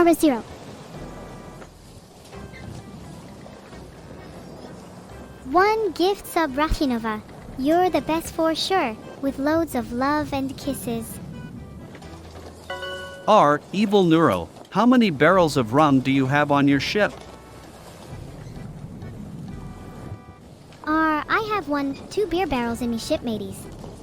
Armor 0. One gift sub Rachinova. You're the best for sure, with loads of love and kisses. R. Evil Neuro. How many barrels of rum do you have on your ship? I have 2 beer barrels in me ship, mateys.